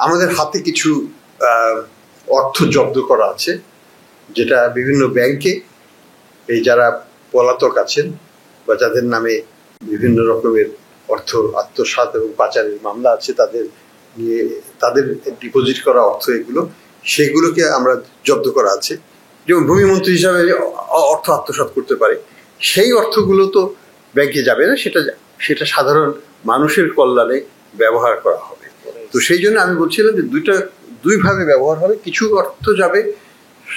আমাদের হাতে কিছু অর্থ জব্দ করা আছে, যেটা বিভিন্ন ব্যাংকে এই যারা পলাতক আছেন বা যাদের নামে বিভিন্ন রকমের অর্থ আত্মসাৎ এবং পাচারের মামলা আছে, তাদের ডিপোজিট করা অর্থ সেগুলোকে আমরা জব্দ করা আছে। যেমন ভূমিমন্ত্রী হিসাবে অর্থ আত্মসাৎ করতে পারে, সেই অর্থগুলো তো ব্যাংকে যাবে না, সেটা সাধারণ মানুষের কল্যাণে ব্যবহার করা হবে। তো সেই জন্য আমি বলছিলাম যে দুইভাবে ব্যবহার হবে। কিছু অর্থ যাবে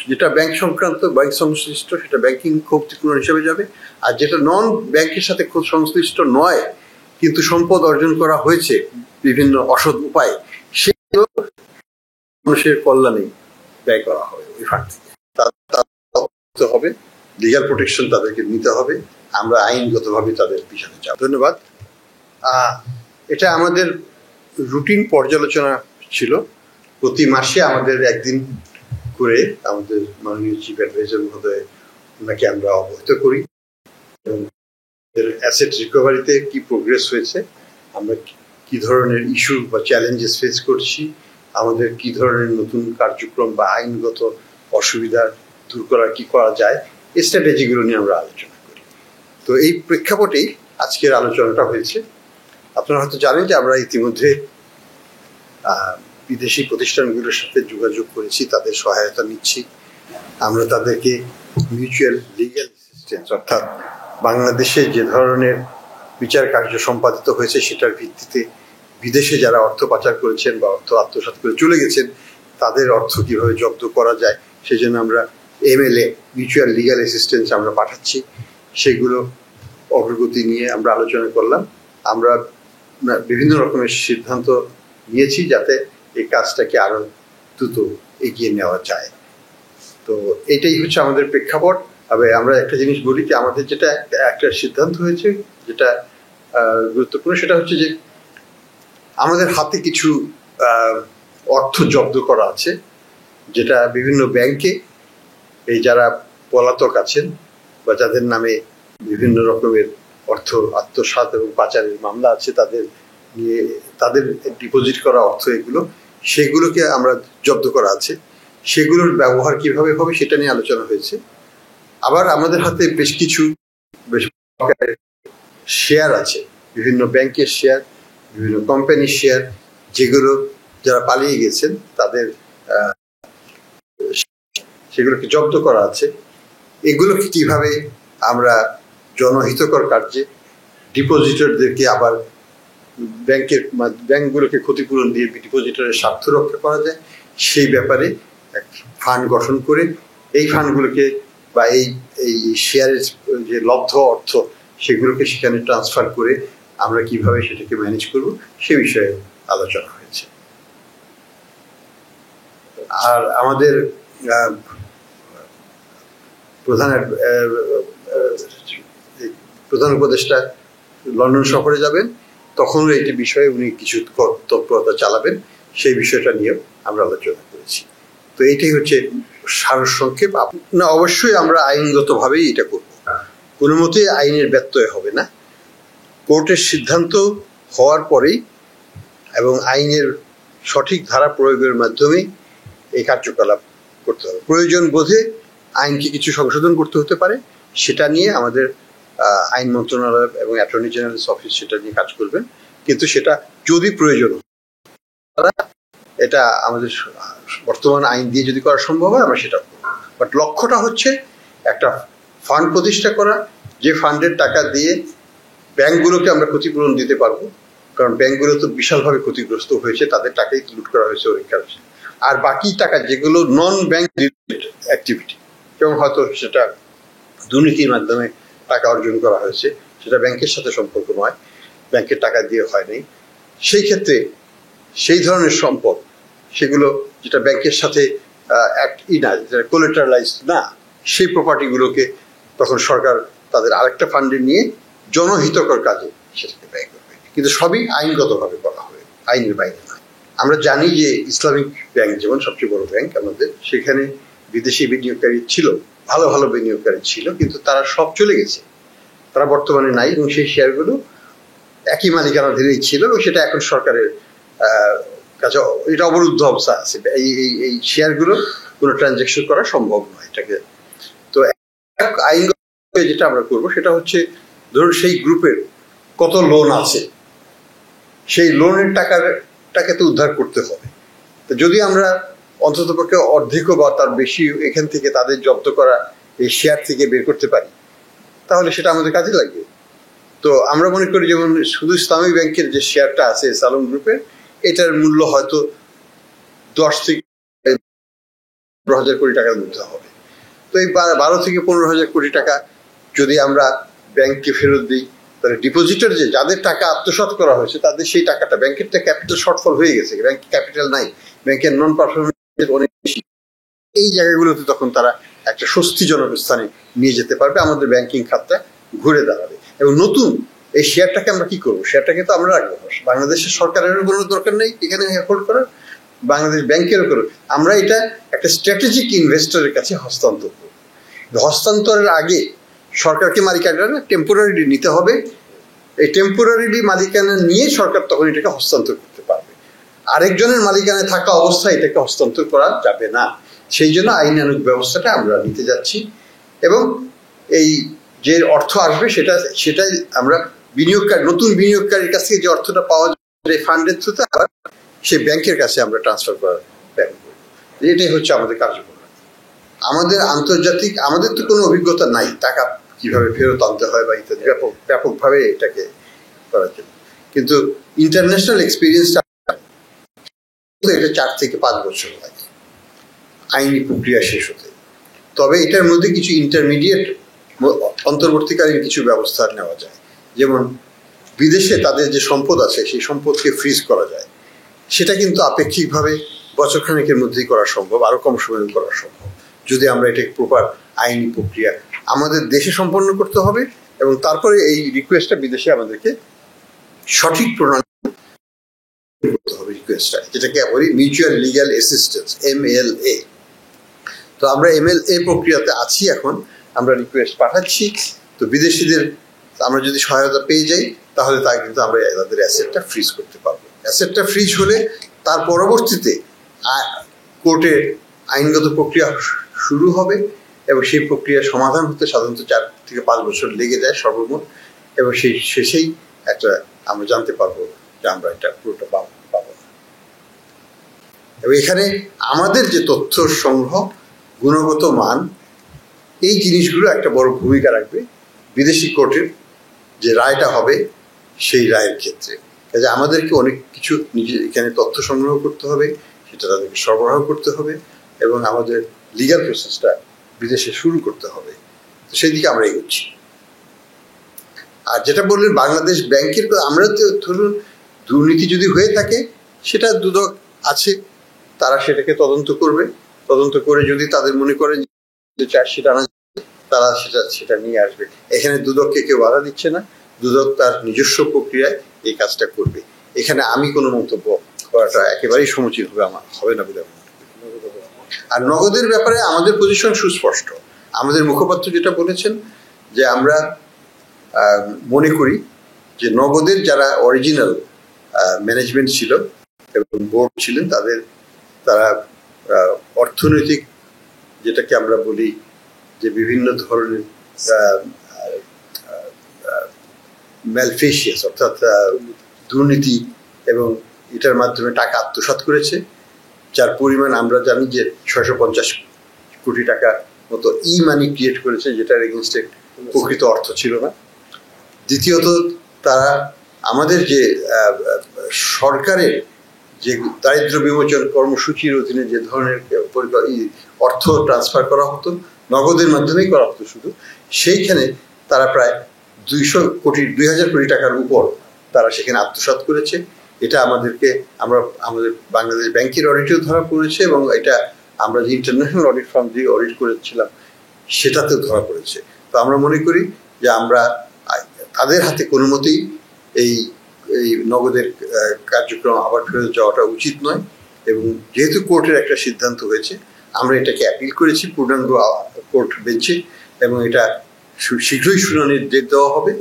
যেটা ব্যাংক সংক্রান্ত, ব্যাংক সংশ্লিষ্ট, সেটা ব্যাংকিং ক্ষতিপূরণ হিসেবে যাবে। আর যেটা নন ব্যাংকের সাথে খুব সংশ্লিষ্ট নয় কিন্তু সম্পদ অর্জন করা হয়েছে বিভিন্ন অসৎ উপায়ে, সেগুলো মানুষের কল্যাণে ব্যয় করা হবে ওই ফান্ড থেকে। তাদের হবে লিগ্যাল প্রোটেকশন, তাদেরকে নিতে হবে, আমরা আইনগতভাবে তাদের পিছনে যাব। ধন্যবাদ। এটা আমাদের রুটিন পর্যালোচনা ছিল। প্রতি মাসে আমাদের একদিন করে আমাদের মাননীয় চিফ অ্যাডভাইজার মহোদয় ওনাকে আমরা অবহিত করি এবং অ্যাসেট রিকভারিতে কি প্রোগ্রেস হয়েছে, আমরা কি ধরনের ইস্যু বা চ্যালেঞ্জেস ফেস করছি, আমাদের কি ধরনের নতুন কার্যক্রম বা আইনগত অসুবিধা দূর করা কি করা যায়, এই স্ট্র্যাটেজিগুলো নিয়ে আমরা আলোচনা করি। তো এই প্রেক্ষাপটেই আজকের আলোচনাটা হয়েছে। আপনারা হয়তো জানেন যে আমরা ইতিমধ্যে বিদেশি প্রতিষ্ঠানগুলোর সাথে যোগাযোগ করেছি, তাদের সহায়তা নিচ্ছি। আমরা তাদেরকে মিউচুয়াল লিগ্যাল অ্যাসিস্ট্যান্স, অর্থাৎ বাংলাদেশে যে ধরনের বিচার কার্য সম্পাদিত হয়েছে সেটার ভিত্তিতে বিদেশে যারা অর্থ পাচার করেছেন বা অর্থ আত্মসাৎ করে চলে গেছেন, তাদের অর্থ কিভাবে জব্দ করা যায় সেই জন্য আমরা MLA মিউচুয়াল লিগ্যাল অ্যাসিস্ট্যান্স আমরা পাঠাচ্ছি। সেগুলো অগ্রগতি নিয়ে আমরা আলোচনা করলাম। আমরা বিভিন্ন রকমের সিদ্ধান্ত নিয়েছি যাতে এই কাজটাকে আরো দ্রুত এগিয়ে নেওয়া যায়। তো এটাই হচ্ছে আমাদের প্রেক্ষাপট। তবে আমরা একটা জিনিস বলি যে আমাদের যেটা একটা সিদ্ধান্ত হয়েছে যেটা গুরুত্বপূর্ণ, সেটা হচ্ছে যে আমাদের হাতে কিছু অর্থ জব্দ করা আছে, যেটা বিভিন্ন ব্যাংকে এই যারা পলাতক আছেন বা যাদের নামে বিভিন্ন রকমের অর্থ আত্মসাৎ এবং পাচারের মামলা আছে, তাদের ডিপোজিট করা অর্থ সেগুলোকে আমরা জব্দ করা আছে। সেগুলোর ব্যবহার কিভাবে হবে সেটা নিয়ে আলোচনা হয়েছে। আবার আমাদের হাতে বেশ কিছু শেয়ার আছে, বিভিন্ন ব্যাংকের শেয়ার, বিভিন্ন কোম্পানির শেয়ার, যেগুলো যারা পালিয়ে গেছেন তাদের সেগুলোকে জব্দ করা আছে। এগুলোকে কিভাবে আমরা জনহিতকর কার্যে ডিপোজিটরদেরকে আবার ব্যাংকগুলোকে ক্ষতিপূরণ দিয়ে ডিপোজিটরের স্বার্থ রক্ষা করা যায় সেই ব্যাপারে এক ফান্ড গঠন করে এই ফান্ডগুলোকে বা এই শেয়ারের যে লব্ধ অর্থ সেগুলোকে সেখানে ট্রান্সফার করে আমরা কিভাবে সেটাকে ম্যানেজ করব সে বিষয়ে আলোচনা হয়েছে। আর আমাদের প্রধান উপদেষ্টা লন্ডন সফরে যাবেন, তখনও এটি বিষয়ে উনি কিছু তৎপরতা চালাবেন, সেই বিষয়টা নিয়েও আমরা আলোচনা করেছি। তো এইটাই হচ্ছে সারসংক্ষেপ। না, অবশ্যই আমরা আইনগতভাবেই এটা করব, কোনো মতেই আইনের ব্যত্যয় হবে না। কোর্টের সিদ্ধান্ত হওয়ার পরেই এবং আইনের সঠিক ধারা প্রয়োগের মাধ্যমে এই কার্যকলাপ করতে হবে। প্রয়োজন বোধে আইনকে কিছু সংশোধন করতে হতে পারে, সেটা নিয়ে আমাদের আইন মন্ত্রণালয় এবং অ্যাটর্নি জেনারেলস অফিস সেটা নিয়ে কাজ করবেন। কিন্তু সেটা যদি প্রয়োজন এটা আমাদের বর্তমান আইন দিয়ে যদি করা সম্ভব হয় আমরা সেটা করব। বাট লক্ষ্যটা হচ্ছে একটা ফান্ড প্রতিষ্ঠা করা, যে ফান্ডের টাকা দিয়ে ব্যাংকগুলোকে আমরা ক্ষতিপূরণ দিতে পারবো, কারণ ব্যাংকগুলো তো বিশালভাবে ক্ষতিগ্রস্ত হয়েছে, তাদের টাকাই লুট করা হয়েছে ওই কারণে। আর বাকি টাকা যেগুলো নন ব্যাংক রিলেটেড অ্যাক্টিভিটি, যেমন হয়তো সেটা দুর্নীতির মাধ্যমে টাকা অর্জন করা হয়েছে, সেটা ব্যাংকের সাথে সম্পর্ক নয়, ব্যাংকের টাকা দিয়ে হয়নি, সেই ক্ষেত্রে সেই ধরনের সম্পদ সেগুলো যেটা ব্যাংকের সাথে কোলেটারালাইজ না, সেই প্রপার্টিগুলোকে তখন সরকার তাদের আরেকটা ফান্ডে নিয়ে জনহিতকর কাজে সেটাকে ব্যয় করবে। কিন্তু সবই আইনগতভাবে করা হবে, আইনের বাইরে নয়। আমরা জানি যে ইসলামিক ব্যাংক যেমন সবচেয়ে বড় ব্যাংক আমাদের, সেখানে বিদেশি বিনিয়োগকারী ছিল, ভালো ভালো বিনিয়োগকারী ছিল, কিন্তু তারা সব চলে গেছে, তারা বর্তমানে নাই এবং সেই শেয়ারগুলো একই মালিকানাধীনেই ছিল এবং সেটা এখন সরকারের কাছে এটা অবরুদ্ধ অবস্থা আছে, এই এই এই শেয়ারগুলো কোনো ট্রানজাকশন করা সম্ভব নয় এটাকে। তো আইনগত যেটা আমরা করব সেটা হচ্ছে, ধরুন সেই গ্রুপের কত লোন আছে, সেই লোনের টাকাকে তো উদ্ধার করতে হবে। তো যদি আমরা অন্ততপক্ষে অর্ধেক বা তার বেশি এখান থেকে তাদের জব্দ করা এই শেয়ার থেকে বের করতে পারি, তাহলে সেটা আমাদের কাজে লাগবে। তো আমরা মনে করি যেমন শুধু ইসলামী ব্যাংকের যে শেয়ারটা আছে সালম গ্রুপের, এটার মূল্য হয়তো 10 থেকে 15,000 কোটি টাকার মধ্যে হবে। তো এই 12 থেকে 15,000 কোটি টাকা যদি আমরা ব্যাংককে ফেরত দিই, তাহলে ডিপোজিটর যে যাদের টাকা আত্মসাৎ করা হয়েছে তাদের সেই টাকাটা, ব্যাংকের তো ক্যাপিটাল শর্টফল হয়ে গেছে, ব্যাংক ক্যাপিটাল নাই, ব্যাংকের নন পারফরমেন্স অনেক বেশি, এই জায়গাগুলোতে তখন তারা একটা স্বস্তিজনক স্থানে নিয়ে যেতে পারবে, আমাদের ব্যাংকিং খাতটা ঘুরে দাঁড়াবে। এবং নতুন এই শেয়ারটাকে আমরা কি করবো, শেয়ারটাকে তো আমরা রাখবো, বাংলাদেশের সরকারেরও কোনো দরকার নেই এখানে হোল্ড করার, বাংলাদেশ ব্যাংকেরও করো, আমরা এটা একটা স্ট্র্যাটেজিক ইনভেস্টরের কাছে হস্তান্তর করবো। হস্তান্তরের আগে সরকারকে মালিকানা টেম্পোরারিলি নিতে হবে, এই টেম্পোরারিলি মালিকানা নিয়ে সরকার তখন এটাকে হস্তান্তর করতে পারবে। আরেকজনের মালিকানায় থাকা অবস্থায় এটাকে হস্তান্তর করা যাবে না। সেই জন্য আইনানুগ ব্যবস্থাটা আমরা নিতে যাচ্ছি, এবং এই যে অর্থ আসবে সেটাই আমরা নতুন বিনিয়োগকারীর কাছ থেকে যে অর্থটা পাওয়া যাবে ফান্ডের থ্রুতে আবার সেই ব্যাংকের কাছে আমরা ট্রান্সফার করার ব্যাপার করব। এটাই হচ্ছে আমাদের কার্যক্রম। আমাদের আমাদের তো কোনো অভিজ্ঞতা নাই টাকা কিভাবে ফেরত আনতে হয় বা ইত্যাদি ব্যাপকভাবে এটাকে করার জন্য, কিন্তু ইন্টারন্যাশনাল এক্সপিরিয়েন্সটা এটা 4 থেকে 5 বছর লাগে আইনি প্রক্রিয়া শেষ হতে। তবে এটার মধ্যে কিছু ইন্টারমিডিয়েট অন্তর্বর্তীকালীন কিছু ব্যবস্থা নেওয়া যায়, যেমন বিদেশে তাদের যে সম্পদ আছে সেই সম্পদকে ফ্রিজ করা যায়, সেটা কিন্তু আপেক্ষিকভাবে বছরখানেকের মধ্যেই করা সম্ভব, আরো কম সময়ে করা সম্ভব, যদি আমরা এটাকে প্রপার আইনি প্রক্রিয়া আমাদের দেশে সম্পন্ন করতে হবে, এবং তারপরে এই রিকোয়েস্টটা বিদেশে আমাদেরকে সঠিক প্রণালী করতে হবে রিকোয়েস্টটা, যেটাকে বলি মিউচুয়াল লিগ্যাল অ্যাসিস্ট্যান্স, MLA। তো আমরা MLA প্রক্রিয়াতে আছি এখন, আমরা রিকোয়েস্ট পাঠাচ্ছি। তো বিদেশিদের আমরা যদি সহায়তা পেয়ে যাই তাহলে তা কিন্তু আমরা তাদের অ্যাসেটটা ফ্রিজ করতে পারবো। অ্যাসেটটা ফ্রিজ হলে তার পরবর্তীতে কোর্টে আইনগত প্রক্রিয়া শুরু হবে, এবং সেই প্রক্রিয়ার সমাধান হতে সাধারণত 4 থেকে 5 বছর লেগে যায় সর্বমোট, এবং সেই শেষেই একটা আমরা জানতে পারবো যে আমরা এটা পুরোটা পাবো না। এবং এখানে আমাদের যে তথ্য সংগ্রহ, গুণগত মান, এই জিনিসগুলো একটা বড় ভূমিকা রাখবে বিদেশি কোর্টের যে রায়টা হবে সেই রায়ের ক্ষেত্রে। কাজে আমাদেরকে অনেক কিছু নিজে এখানে তথ্য সংগ্রহ করতে হবে, সেটা তাদেরকে সরবরাহ করতে হবে, এবং আমাদের লিগ্যাল প্রসেসটা বিদেশে শুরু করতে হবে। তো সেই দিকে আমরা এগোচ্ছি। আর যেটা বললেন বাংলাদেশ ব্যাংকের, আমরা তো ধরুন দুর্নীতি যদি হয়ে থাকে সেটা দুদক আছে, তারা সেটাকে তদন্ত করবে, তদন্ত করে যদি তাদের মনে করেন যে চার্জশিট আনা, তারা সেটা নিয়ে আসবে। এখানে দুদককে কেউ বাধা দিচ্ছে না, দুদক তার নিজস্ব প্রক্রিয়ায় এই কাজটা করবে। এখানে আমি কোনো মন্তব্য করাটা একেবারেই সমীচীন হবে না বলে। আর নগদের ব্যাপারে আমাদের পজিশন সুস্পষ্ট। আমাদের মুখপাত্র যেটা বলেছেন যে আমরা মনে করি যে নগদের যারা অরিজিনাল ম্যানেজমেন্ট ছিল এবং বোর্ড ছিলেন, তারা অর্থনৈতিক, যেটাকে আমরা বলি যে বিভিন্ন ধরনের ম্যালফেশিয়াস, অর্থাৎ দুর্নীতি, এবং এটার মাধ্যমে টাকা আত্মসাৎ করেছে, যার পরিমাণ আমরা জানি যে 650 কোটি টাকা মতো মানি ক্রিয়েট করেছে, যেটার এগেইনস্টে প্রকৃত অর্থ ছিল না। দ্বিতীয়ত, তারা আমাদের যে সরকারের যে দারিদ্র বিমোচন কর্মসূচির অধীনে যে ধরনের অর্থ ট্রান্সফার করা হতো, নগদের মাধ্যমেই করা হতো শুধু, সেইখানে তারা প্রায় 2,000 কোটি টাকার উপর তারা সেখানে আত্মসাৎ করেছে। এটা আমাদের বাংলাদেশ ব্যাংকের অডিটেও ধরা পড়েছে, এবং এটা আমরা যে ইন্টারন্যাশনাল অডিট ফার্ম দিয়ে অডিট করেছিলাম সেটাতেও ধরা পড়েছে। তো আমরা মনে করি যে আমরা তাদের হাতে কোনো মতেই এই নগদের কার্যক্রম আবার ফেরত যাওয়াটা উচিত নয়, এবং যেহেতু কোর্টের একটা সিদ্ধান্ত হয়েছে, আমরা এটাকে অ্যাপিল করেছি পূর্ণাঙ্গ কোর্ট বেঞ্চে, এবং এটা শীঘ্রই শুনানির ডেট দেওয়া হবে।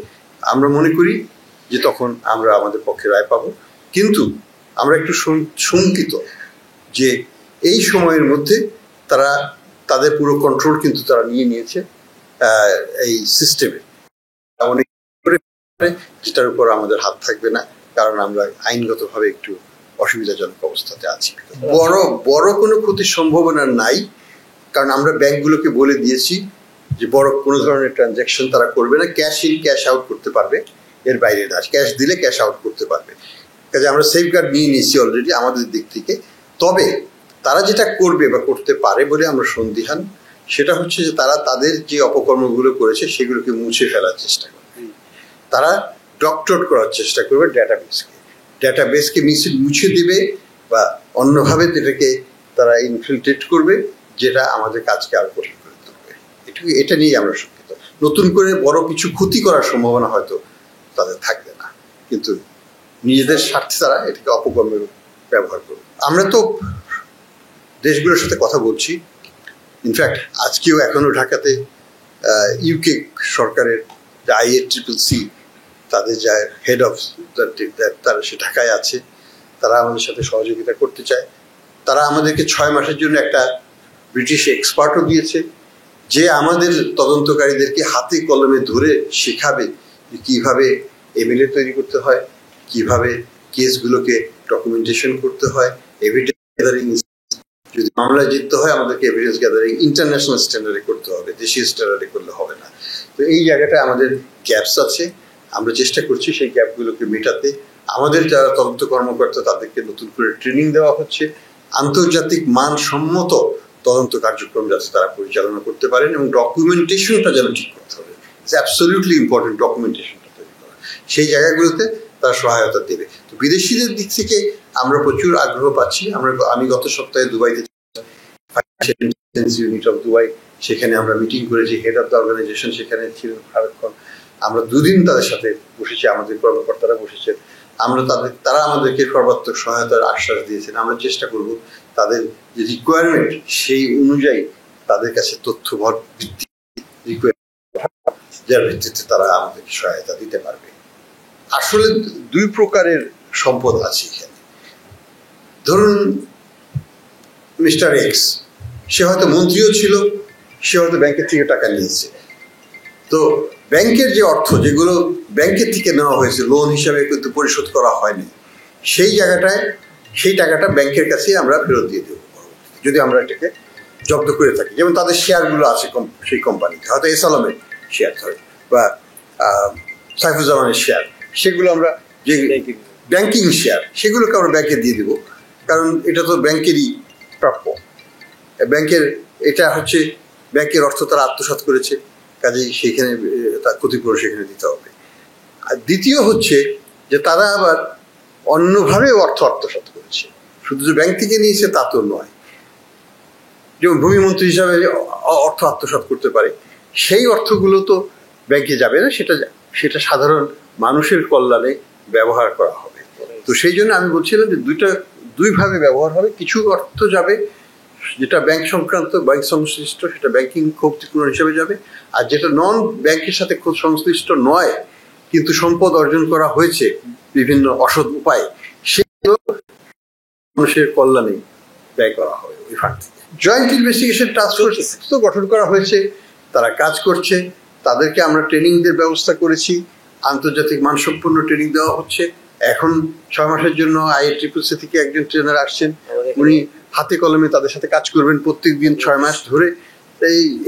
আমরা মনে করি যে তখন আমরা আমাদের পক্ষে রায় পাবো। কিন্তু আমরা একটু শঙ্কিত যে এই সময়ের মধ্যে তারা তাদের পুরো কন্ট্রোল কিন্তু তারা নিয়ে নিয়েছে এই সিস্টেমে, অনেক যেটার উপর আমাদের হাত থাকবে না, কারণ আমরা আইনগতভাবে একটু অসুবিধাজনক অবস্থাতে আছি। বড় কোনো ক্ষতির সম্ভাবনা নাই, কারণ আমরা ব্যাংকগুলোকে বলে দিয়েছি যে বড় কোনো ধরনের ট্রানজাকশন তারা করবে না, ক্যাশ ইন ক্যাশ আউট করতে পারবে, এর বাইরে না, ক্যাশ দিলে ক্যাশ আউট করতে পারবে। কাজে আমরা সেফগার্ড নিয়ে নিয়েছি অলরেডি আমাদের দিক থেকে। তবে তারা যেটা করবে বা করতে পারে বলে আমরা সন্দিহান, সেটা হচ্ছে যে তারা তাদের যে অপকর্মগুলো করেছে সেগুলোকে মুছে ফেলার চেষ্টা করবে, তারা ডক্টর করার চেষ্টা করবে ডেটাবেসকে মুছে দিবে বা অন্যভাবে এটাকে তারা ইনফিল্ট্রেট করবে, যেটা আমাদের কাজকে আরো কঠিন করে তুলবে। এটা নিয়ে আমরা শঙ্কিত। নতুন করে বড় কিছু ক্ষতি করার সম্ভাবনা হয়তো তাদের থাকবে না, কিন্তু নিজেদের স্বার্থে তারা এটাকে অপকর্মে ব্যবহার করবে। আমরা তো দেশগুলোর সাথে কথা বলছি, ইনফ্যাক্ট আজকেও এখনো ঢাকাতে ইউকে সরকারের যে IACCC তাদের যা হেড অফ তারা সে ঢাকায় আছে, তারা আমাদের সাথে সহযোগিতা করতে চায়। তারা আমাদেরকে 6 মাসের জন্য একটা ব্রিটিশ এক্সপার্টও দিয়েছে, যে আমাদের তদন্তকারীদেরকে হাতে কলমে ধরে শেখাবে যে কিভাবে এমএলএ তৈরি করতে হয়, কিভাবে কেসগুলোকে ডকুমেন্টেশন করতে হয়, এভিডেন্স গ্যাদারিং, যদি মামলা জিততে হয় আমাদেরকে এভিডেন্স গ্যাদারিং ইন্টারন্যাশনাল স্ট্যান্ডার্ডে করতে হবে, দেশীয় স্ট্যান্ডার্ডে করলে হবে না। তো এই জায়গাটায় আমাদের গ্যাপস আছে, আমরা চেষ্টা করছি সেই গ্যাপগুলোকে মেটাতে। আমাদের যারা তদন্ত কর্মকর্তা তাদেরকে নতুন করে ট্রেনিং দেওয়া হচ্ছে, আন্তর্জাতিক মানসম্মত তদন্ত কার্যক্রম যাতে তারা পরিচালনা করতে পারেন, এবং ডকুমেন্টেশনটা যেন ঠিক করতে হবে। ইটস অ্যাবসলিউটলি ইম্পর্টেন্ট ডকুমেন্টেশনটা তৈরি করা, সেই জায়গাগুলোতে তারা সহায়তা দেবে। তো বিদেশিদের দিক থেকে আমরা প্রচুর আগ্রহ পাচ্ছি। আমি গত সপ্তাহে দুবাইতে ইউনিট অফ দুবাই, সেখানে আমরা মিটিং করেছি, হেড অফ দ্য অর্গানাইজেশন সেখানে ছিলেন ফারুকখন। আমরা 2 দিন তাদের সাথে বসেছি, আমাদের কর্মকর্তারা বসেছেন, তারা আমাদেরকে সর্বাত্মক সহায়তার আশ্বাস দিয়েছেন। আমরা চেষ্টা করব তাদের যে রিকোয়ারমেন্ট সেই অনুযায়ী তাদের কাছে তথ্য ভিত্তিক যার ভিত্তিতে তারা আমাদেরকে সহায়তা দিতে পারবে। আসলে 2 প্রকারের সম্পদ আছে এখানে। ধরুন মিস্টার এক্স, সে হয়তো মন্ত্রীও ছিল, সে হয়তো ব্যাংকের থেকে টাকা নিয়েছে। তো ব্যাংকের যে অর্থ যেগুলো ব্যাংকের থেকে নেওয়া হয়েছে লোন হিসাবে কিন্তু পরিশোধ করা হয়নি, সেই টাকাটা ব্যাংকের কাছে আমরা ফেরত দিয়ে দেবো যদি আমরা এটাকে জব্দ করে থাকি। যেমন তাদের শেয়ারগুলো আছে সেই কোম্পানিতে, হয়তো এসালামের শেয়ার ধরে বা সাইফুজ্জামানের শেয়ার, সেগুলো আমরা যে ব্যাংকিং শেয়ার সেগুলোকে আমরা ব্যাংকে দিয়ে দেবো, কারণ এটা তো ব্যাংকেরই প্রাপ্য। এটা হচ্ছে ব্যাংকের অর্থ তারা আত্মসাৎ করেছে, কাজেই সেখানে তার ক্ষতিপূরণ সেখানে দিতে হবে। আর দ্বিতীয় হচ্ছে যে তারা আবার অন্যভাবে অর্থ আত্মসাৎ করেছে, শুধু যে ব্যাংক থেকে নিয়েছে তা তো নয়। যেমন ভূমিমন্ত্রী হিসাবে অর্থ আত্মসাৎ করতে পারে, সেই অর্থগুলো তো ব্যাংকে যাবে না, সেটা সাধারণ মানুষের কল্যাণে ব্যবহার করা হবে। তো সেই জন্য আমি বলছিলাম যে 2 ভাবে ব্যবহার হবে। কিছু অর্থ যাবে যেটা ব্যাংক সংশ্লিষ্ট, সেটা ব্যাংকিং ক্ষতিপূরণ হিসেবে যাবে, আর যেটা নন ব্যাংকের সাথে খুব সংশ্লিষ্ট নয় কিন্তু সম্পদ অর্জন করা হয়েছে বিভিন্ন অসৎ উপায়ে, সেগুলো মানুষের কল্যাণে ব্যয় করা হবে ওই ফান্ড থেকে। জয়েন্ট ইনভেস্টিগেশন টাস্ক ফোর্স তো গঠন করা হয়েছে, তারা কাজ করছে, তাদেরকে আমরা ট্রেনিং দের ব্যবস্থা করেছি, আন্তর্জাতিক মানসম্পন্ন ট্রেনিং দেওয়া হচ্ছে। এখন 6 মাসের জন্য IACCC থেকে একজন ট্রেনার আসছেন, উনি হাতে কলমে তাদের সাথে কাজ করবেন প্রত্যেক দিন 6 মাস ধরে।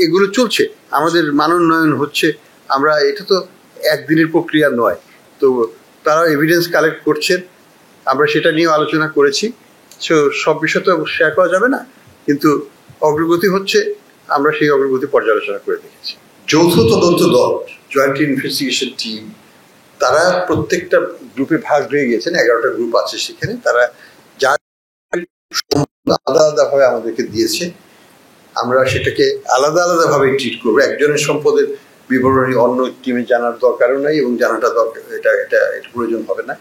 এগুলো চলছে, আমাদের মানোন্নয়ন হচ্ছে। এটা তো একদিনের প্রক্রিয়া নয়, তো তারা এভিডেন্স কালেক্ট করছেন, আমরা সেটা নিয়ে আলোচনা করেছি। সব বিষয় তো শেয়ার করা যাবে না, কিন্তু অগ্রগতি হচ্ছে, আমরা সেই অগ্রগতি পর্যালোচনা করে দেখেছি। যৌথ তদন্ত দল, জয়েন্ট ইনভেস্টিগেশন টিম, তারা প্রত্যেকটা গ্রুপে ভাগ হয়ে গেছেন, 11টা গ্রুপ আছে সেখানে। তারা যার আলাদা আলাদা ভাবে আমাদেরকে দিয়েছে, আমরা সেটাকে আলাদা আলাদা ভাবে ট্রিট করবো। একজনের সম্পদের বিবরণী অন্য টিমে জানার দরকারও নাই, এবং জানাটা দরকার এটা প্রয়োজন হবে না।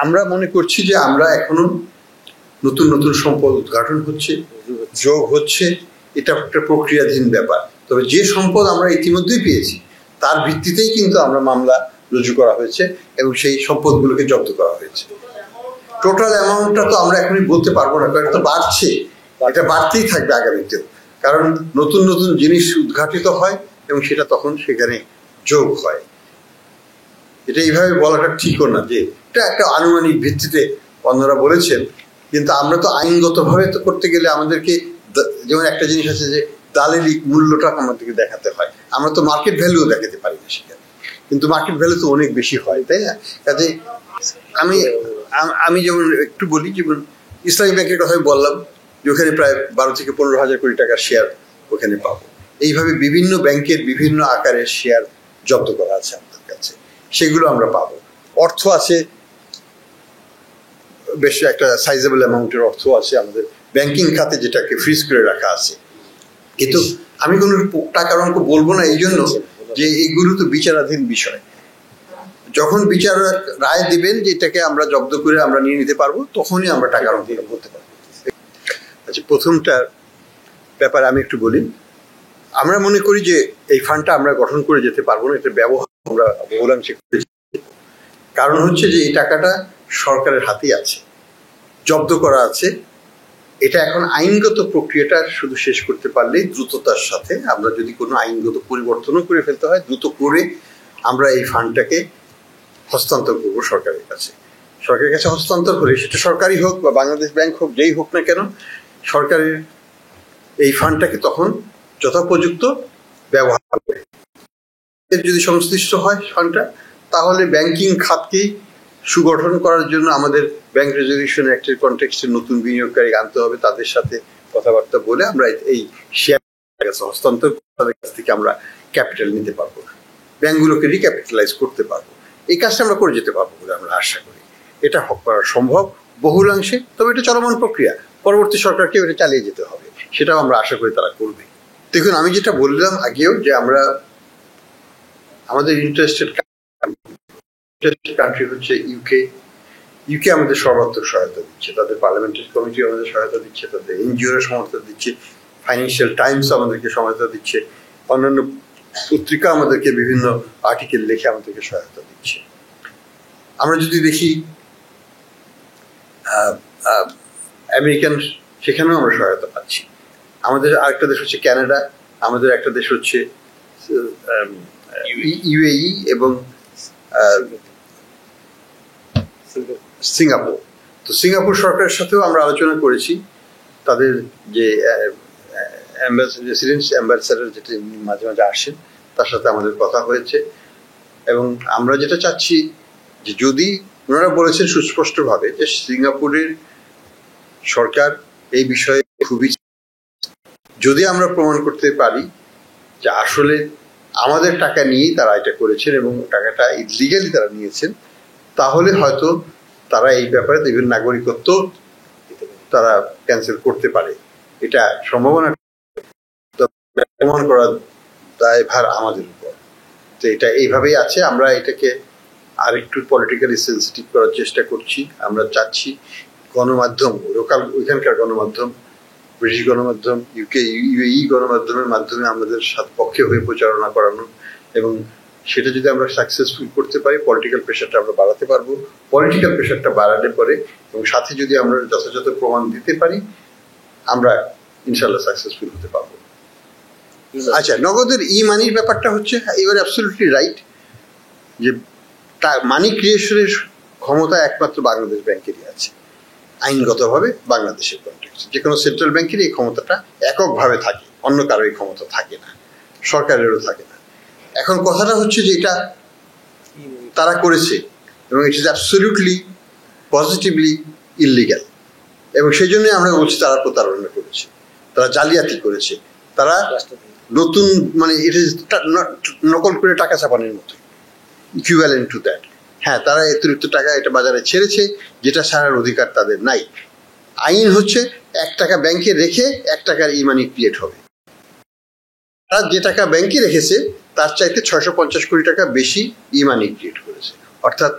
আমরা মনে করছি যে আমরা এখনো নতুন নতুন সম্পদ উদ্ঘাটন হচ্ছে, যোগ হচ্ছে, এটা একটা প্রক্রিয়াধীন ব্যাপার। তবে যে সম্পদ আমরা ইতিমধ্যেই পেয়েছি তার ভিত্তিতেই কিন্তু আমরা মামলা রুজু করা হয়েছে এবং সেই সম্পদগুলোকে জব্দ করা হয়েছে। টোটাল অ্যামাউন্টটা তো আমরা এখনই বলতে পারবো না, কারণ এটা বাড়ছে, এটা বাড়তেই থাকবে আগামীতেও, কারণ নতুন নতুন জিনিস উদ্ঘাটিত হয় এবং সেটা তখন সেখানে যোগ হয়। এটা এইভাবে বলাটা ঠিকও না যে এটা একটা আনুমানিক ভিত্তিতে অন্যরা বলেছেন, কিন্তু আমরা তো আইনগতভাবে তো করতে গেলে আমাদেরকে, যেমন একটা জিনিস আছে যে দালালি মূল্যটা আমাদেরকে দেখাতে হয়, আমরা তো মার্কেট ভ্যালুও দেখাতে পারি না সেখানে, কিন্তু মার্কেট ভ্যালু তো অনেক বেশি হয়, তাই না? কাজে আমি যেমন একটু বলি, যেমন ইসলামী ব্যাংকের কথা বললাম যে ওখানে প্রায় 12 থেকে 15 হাজার কোটি টাকার শেয়ার ওখানে পাবো। এইভাবে বিভিন্ন ব্যাংকের বিভিন্ন আকারের শেয়ার জব্দ করা আছে আমাদের কাছে, সেগুলো আমরা পাবো। অর্থ আছে, বেশ একটা সাইজেবল অ্যামাউন্টের অর্থ আছে আমাদের ব্যাংকিং খাতে, যেটাকে ফ্রিজ করে রাখা আছে। কিন্তু আমি কোনো টাকার অঙ্ক বলবো না, এই জন্য যে এইগুলো তো বিচারাধীন বিষয়। যখন বিচারক রায় দিবেন যে এটাকে আমরা জব্দ করে আমরা নিয়ে নিতে পারবো, তখনই আমরা টাকার অঙ্কটা বলতে পারবো। আচ্ছা, প্রথমটার ব্যাপারে আমি একটু বলি। আমরা মনে করি যে এই ফান্ডটা আমরা গঠন করে যেতে পারবো না, এটা ব্যবহার আমরা বহুলাংশে করেছি। কারণ হচ্ছে যে এই টাকাটা সরকারের হাতেই আছে, জব্দ করা আছে। এটা এখন আইনগত প্রক্রিয়াটা শুধু শেষ করতে পারলেই দ্রুততার সাথে, আমরা যদি কোনো আইনগত পরিবর্তনও করে ফেলতে হয়, দ্রুত করে আমরা এই ফান্ডটাকে হস্তান্তর করবো সরকারের কাছে। সরকারের কাছে হস্তান্তর করে, সেটা সরকারি হোক বা বাংলাদেশ ব্যাংক হোক, যেই হোক না কেন, সরকারের এই ফান্ডটাকে তখন যথোপযুক্ত ব্যবহার করবে। যদি সংশ্লিষ্ট হয় ফান্ডটা, তাহলে ব্যাংকিং খাতকে সুগঠন করার জন্য আমাদের ব্যাংক রেজলিউশন অ্যাক্টের কনটেক্সটে নতুন বিনিয়োগকারী আনতে হবে, তাদের সাথে কথাবার্তা বলে আমরা এই শেয়ার হস্তান্তর, তাদের কাছ থেকে আমরা ক্যাপিটাল নিতে পারবো, ব্যাংকগুলোকে রিক্যাপিটালাইজ করতে পারবো। এই কাজটা আমরা করে যেতে পারবো বলে আমরা আশা করি। এটা করা সম্ভব বহুলাংশে, তবে এটা চলমান প্রক্রিয়া, পরবর্তী সরকারকেও এটা চালিয়ে যেতে হবে, সেটাও আমরা আশা করি তারা করবে। দেখুন, আমি যেটা বললাম আগেও যে আমরা আমাদের ইন্টারেস্টেড কান্ট্রি হচ্ছে ইউকে আমাদের সর্বাত্মক সহায়তা দিচ্ছে, তাদের পার্লামেন্টারি কমিটি আমাদের সহায়তা দিচ্ছে, তাদের এনজিওর সহায়তা দিচ্ছে, ফাইন্যান্সিয়াল টাইমস আমাদেরকে সহায়তা দিচ্ছে, অন্যান্য পত্রিকা আমাদেরকে বিভিন্ন আর্টিকেল লিখে আমাদেরকে সহায়তা দিচ্ছে। আমরা যদি দেখি আমেরিকান, সেখানেও আমরা সহায়তা পাচ্ছি। আমাদের আরেকটা দেশ হচ্ছে কানাডা, আমাদের একটা দেশ হচ্ছে ইউএই এবং সিঙ্গাপুর। তো সিঙ্গাপুর সরকারের সাথেও আমরা আলোচনা করেছি, তাদের যে রেসিডেন্সি অ্যাম্বাসেডর যেটা মাঝে মাঝে আসেন, তার সাথে আমাদের কথা হয়েছে। এবং আমরা যেটা চাচ্ছি যে, যদি ওনারা বলেছেন সুস্পষ্টভাবে যে সিঙ্গাপুরের সরকার এই বিষয়ে খুবই, যদি আমরা প্রমাণ করতে পারি যে আসলে আমাদের টাকা নিয়েই তারা এটা করেছেন এবং টাকাটা ইলিগালি তারা নিয়েছেন, তাহলে হয়তো তারা এই ব্যাপারে বিভিন্ন নাগরিকত্ব তারা ক্যান্সেল করতে পারে। এটা সম্ভাবনা প্রমাণ করার দায়ভার আমাদের উপর। তো এটা এইভাবেই আছে। আমরা এটাকে আরেকটু পলিটিক্যালি সেন্সিটিভ করার চেষ্টা করছি। আমরা চাচ্ছি গণমাধ্যম, লোকাল ওইখানকার গণমাধ্যম, ব্রিটিশ গণমাধ্যম, ইউএই গণমাধ্যমের মাধ্যমে আমাদের পক্ষে হয়ে প্রচারণা করানো, এবং সেটা যদি আমরা সাকসেসফুল করতে পারি, পলিটিক্যাল প্রেশারটা আমরা বাড়াতে পারবো। পলিটিক্যাল প্রেশারটা বাড়ালে পরে এবং সাথে যদি আমরা যথাযথ প্রমাণ দিতে পারি, আমরা ইনশাল্লাহ সাকসেসফুল হতে পারবো। আচ্ছা, নগদের ই মানির ব্যাপারটা হচ্ছে, এবার অ্যাবসলিউটলি রাইট যে মানি ক্রিয়েশনের ক্ষমতা একমাত্র বাংলাদেশ ব্যাংকেরই আছে, আইনগতভাবে বাংলাদেশের কনটেক্সটে। যে কোনো সেন্ট্রাল ব্যাংকেরই এই ক্ষমতাটা এককভাবে থাকে, অন্য কারো এই ক্ষমতা থাকে না, সরকারেরও থাকে না। এখন কথাটা হচ্ছে যে এটা তারা করেছে এবং it is absolutely positively illegal, এবং সেই জন্যই আমরা বলছি তারা প্রতারণা করেছে, তারা জালিয়াতি করেছে, তারা নতুন মানে ইট ইজ নকল করে টাকা ছাপানোর মতো, ইকুইভ্যালেন্ট টু দ্যাট। হ্যাঁ, তারা অতিরিক্ত টাকা এটা বাজারে ছেড়েছে, যেটা ছাড়ার অধিকার তাদের নাই। আইন হচ্ছে 1 টাকা ব্যাংকে রেখে 1 টাকার ই মানি ক্রিয়েট হবে। তারা যে টাকা ব্যাংকে রেখেছে তার চাইতে 650 কোটি টাকা বেশি ই মানি ক্রিয়েট করেছে, অর্থাৎ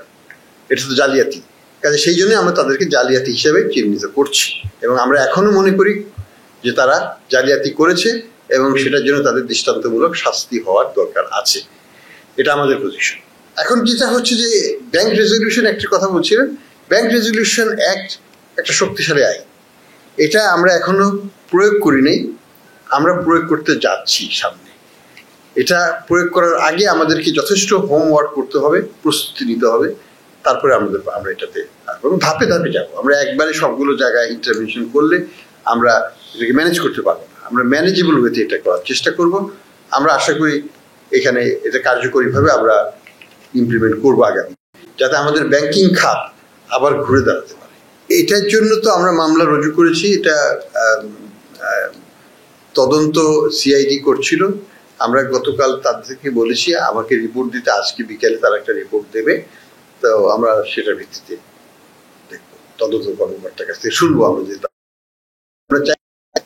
এটা তো জালিয়াতি। কাজে সেই জন্য আমরা তাদেরকে জালিয়াতি হিসেবে চিহ্নিত করছি, এবং আমরা এখনো মনে করি যে তারা জালিয়াতি করেছে এবং সেটার জন্য তাদের দৃষ্টান্তমূলক শাস্তি হওয়ার দরকার আছে। এটা আমাদের পজিশন। এখন যেটা হচ্ছে যে ব্যাংক রেজলিউশন অ্যাক্টের কথা বলছিলেন, ব্যাংক রেজুলিউশন অ্যাক্ট একটা শক্তিশালী আইন, এটা আমরা এখনো প্রয়োগ করি নাই, আমরা প্রয়োগ করতে যাচ্ছি সামনে। এটা প্রয়োগ করার আগে আমাদেরকে যথেষ্ট হোমওয়ার্ক করতে হবে, প্রস্তুতি নিতে হবে, তারপরে আমরা এটাতে আসবো এবং ধাপে ধাপে যাবো। আমরা একবারে সবগুলো জায়গায় ইন্টারভেনশন করলে আমরা এটাকে ম্যানেজ করতে পারবো না। আমরা ম্যানেজেবল ওয়েতে এটা করার চেষ্টা করব। আমরা আশা করি এখানে এটা কার্যকরীভাবে আমরা ইমপ্লিমেন্ট করবো আগামী, যাতে আমাদের ব্যাংকিং খাত আবার ঘুরে দাঁড়াতে পারে। এটার জন্য তো আমরা মামলা রুজু করেছি। এটা তদন্ত সিআইডি করছিল। আমরা গতকাল তাদেরকে বলেছি আমাকে রিপোর্ট দিতে, আজকে বিকেলে তারা একটা রিপোর্ট দেবে। তো আমরা সেটার ভিত্তিতে দেখবো, তদন্ত কর্মকর্তার কাছ থেকে শুনবো আমরা চাই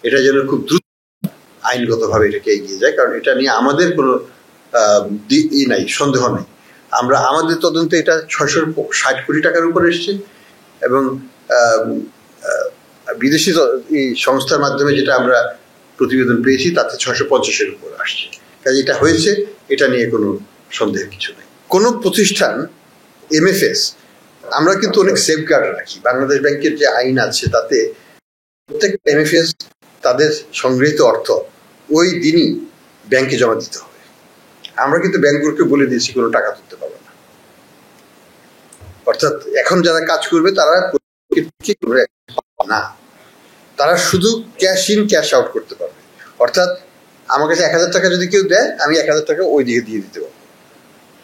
এটা যেন খুব দ্রুত আইনগতভাবে এটাকে এগিয়ে যায়, কারণ এটা নিয়ে আমাদের কোনো নাই, সন্দেহ নেই। আমাদের তদন্তে এটা 660 কোটি টাকার উপর এসছে এবং বিদেশি সংস্থার মাধ্যমে যেটা আমরা প্রতিবেদন পেয়েছি তাতে 650-এর উপর আসছে। কাজে এটা হয়েছে, এটা নিয়ে কোনো সন্দেহের কিছু নেই। কোনো প্রতিষ্ঠান এমএফএস আমরা কিন্তু অনেক সেফগার্ড রাখি। বাংলাদেশ ব্যাংকের যে আইন আছে তাতে প্রত্যেক এমএফএস তাদের সংগৃহীত অর্থ ওই দিনই ব্যাংকে জমা দিতে হবে। আমরা কিন্তু ব্যাংকগুলোকে বলে দিয়েছি কোনো টাকা তুলতে পারবে না। অর্থাৎ এখন যারা কাজ করবে তারা না, তারা শুধু ক্যাশ ইন ক্যাশ আউট করতে পারবে। অর্থাৎ আমার কাছে 1000 টাকা যদি কেউ দেয়, আমি 1000 টাকা ওই দিকে দিয়ে দিতে পারবো।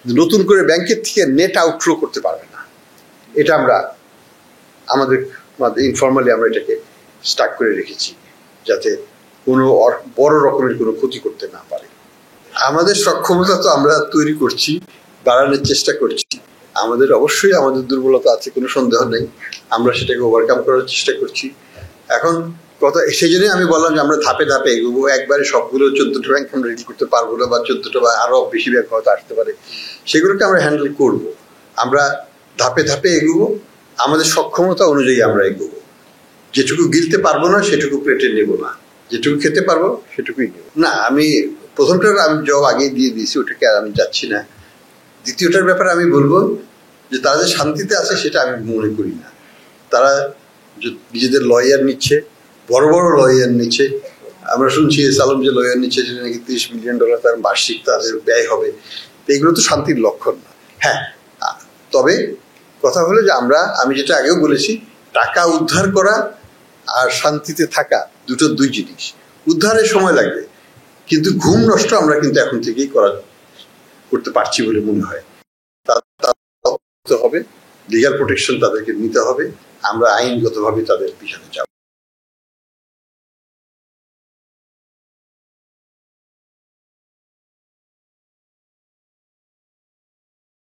নতুন করে ব্যাংকের থেকে নেট আউটফ্লো করতে পারবে না। এটা আমরা আমাদের ইনফর্মালি আমরা এটাকে স্টাক করে রেখেছি, যাতে কোনো বড় রকমের কোনো ক্ষতি করতে না পারে। আমাদের সক্ষমতা তো আমরা তৈরি করছি, বাড়ানোর চেষ্টা করছি। আমাদের অবশ্যই আমাদের দুর্বলতা আছে, কোনো সন্দেহ নেই। আমরা সেটাকে ওভারকাম করার চেষ্টা করছি। এখন কথা সেই জন্যই আমি বললাম যে আমরা ধাপে ধাপে এগোবো। একবারে সবগুলো 14টা ব্যাংক আমরা রেডি করতে পারবো না, বা 14টা বা আরো বেশি ব্যাংক হয়তো আসতে পারে, সেগুলোকে আমরা হ্যান্ডেল করব। আমরা ধাপে ধাপে এগোবো, আমাদের সক্ষমতা অনুযায়ী আমরা এগোবো। যেটুকু গিলতে পারবো না সেটুকু পেটে নেব না, যেটুকু খেতে পারবো সেটুকুই নেব। না, আমি প্রথমটার আমি জবাব আগেই দিয়ে দিয়েছি, ওটাকে আর আমি যাচ্ছি না। দ্বিতীয়টার ব্যাপারে আমি বলবো যে তারা যে শান্তিতে আছে সেটা আমি মনে করি না। তারা নিজেদের লয়ার নিচ্ছে, বড় বড় লয়ার নিচ্ছে। আমরা শুনছি সালাম যে লয়ার নিচ্ছে, সেটা নাকি $30 মিলিয়ন তার বার্ষিক তাদের ব্যয় হবে। তো এগুলো তো শান্তির লক্ষণ না। হ্যাঁ, তবে কথা হলো যে আমি যেটা আগেও বলেছি, টাকা উদ্ধার করা আর শান্তিতে থাকা দুই জিনিস। উদ্ধারের সময় লাগবে, কিন্তু ঘুম নষ্ট আমরা কিন্তু এখন থেকেই করতে পারছি বলে মনে হয়। হবে লিগ্যাল প্রোটেকশন তাদেরকে নিতে হবে, আমরা আইনগতভাবে তাদের পিছনে যাব।